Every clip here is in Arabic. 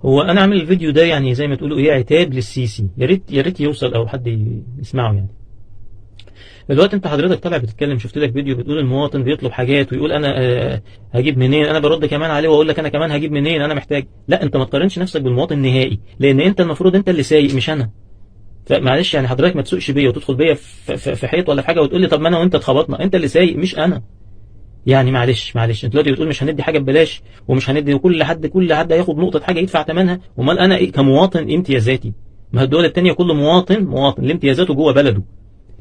هو انا عامل الفيديو ده يعني زي ما تقولوا ايه، عتاب للسيسي، يا ريت يا ريت يوصل او حد يسمعه يعني. دلوقتي انت حضرتك طالع بتتكلم، شفت لك فيديو بتقول المواطن بيطلب حاجات ويقول انا هجيب منين، انا برد كمان عليه واقول لك انا كمان هجيب منين، انا محتاج. لا، انت ما تقارنش نفسك بالمواطن نهائي، لان انت المفروض انت اللي سايق مش انا. فمعلش يعني حضرتك ما تسوقش بيا وتدخل بيا في حيط ولا في حاجه وتقول لي طب ما انا وانت اتخبطنا، انت اللي سايق مش انا. يعني معلش انت دلوقتي بتقول مش هندي حاجه ببلاش ومش هندي، وكل حد هياخد نقطه حاجه يدفع ثمنها. امال انا إيه كمواطن امتيازاتي؟ ما الدول الثانيه كل مواطن لامتيازاته جوه بلده،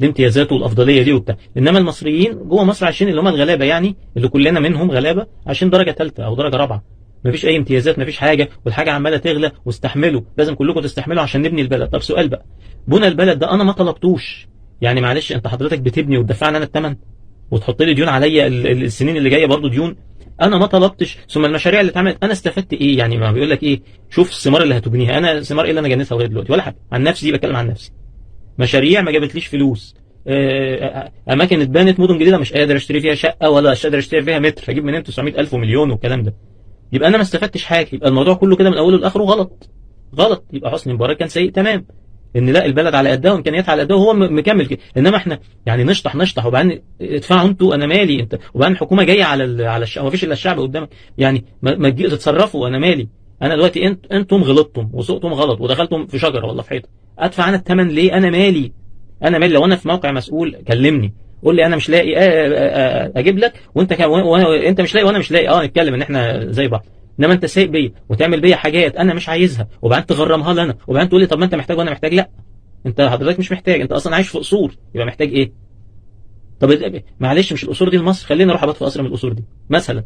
لامتيازاته والافضليه دي وبتاع. انما المصريين جوه مصر عايشين اللي هم الغلابه، يعني اللي كلنا منهم غلابه، عايشين درجه ثالثه او درجه رابعه. مفيش اي امتيازات، مفيش حاجه، والحاجه عماله تغلى، واستحملوا، لازم كلكم تستحملوا عشان نبني البلد. طب سؤال بقى، بنى البلد ده انا ما طلبتوش، يعني معلش انت حضرتك بتبني وتدفعني انا الثمن وتحط لي ديون عليا السنين اللي جايه برضو ديون. انا ما طلبتش. ثم المشاريع اللي اتعملت انا استفدت ايه؟ يعني ما بيقول لك ايه، شوف الثمار اللي هتبنيها. انا ثمار ايه اللي انا جنيتها لغايه دلوقتي؟ ولا حاجه. عن نفسي بتكلم عن نفسي، مشاريع ما جابتليش فلوس. اماكن اتبنت، مدن جديده مش قادر اشتري فيها شقه ولا قادر اشتري فيها متر، هجيب منين 900,000 ومليون والكلام ده؟ يبقى انا ما استفدتش حاجه، يبقى الموضوع كله كده من اوله لاخره غلط. غلط. يبقى حسني مبارك كان سيء تمام، ان لا البلد على قدها وامكانياتها على قدها وهو مكمل كده. انما احنا يعني نشطح وبعدين ادفعوا انتوا، انا مالي انت، وبعدين الحكومه جايه على الشعب، ما فيش الا الشعب قدامك، يعني ما تجي تتصرفوا، انا مالي. انا دلوقتي انتم غلطتم وسقتم غلط ودخلتم في شجره ولا في حيطه، ادفع انا الثمن ليه؟ انا مالي. انا مالي. لو انا في موقع مسؤول كلمني، قول لي انا مش لاقي اجيب لك، وانت مش لاقي وانا مش لاقي، نتكلم ان احنا زي بعض. انما انت سايق بيا وتعمل بيا حاجات انا مش عايزها وبعدين تغرمها لنا وبعدين تقول لي طب ما انت محتاج وانا محتاج. لا، انت حضرتك مش محتاج، انت اصلا عايش في قصور، يبقى محتاج ايه؟ طب معلش مش القصور دي لمصر، خليني اروح ابات في قصر من القصور دي مثلا.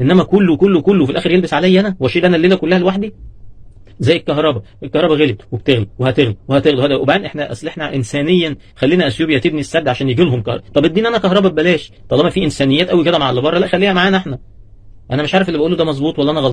انما كله في الاخر يلبس عليا انا واشيل انا الليله كلها لوحدي. زي الكهرباء غلت وبتغلي وهتغلي وبعدين احنا انسانيا خلينا اثيوبيا تبني السد عشان يجي لهم كهرباء. طب ادينا انا كهرباء ببلاش طالما في انسانيات قوي كده مع اللي بره، لا خليها معانا احنا. انا مش عارف اللي بقوله ده مظبوط ولا انا غلطان.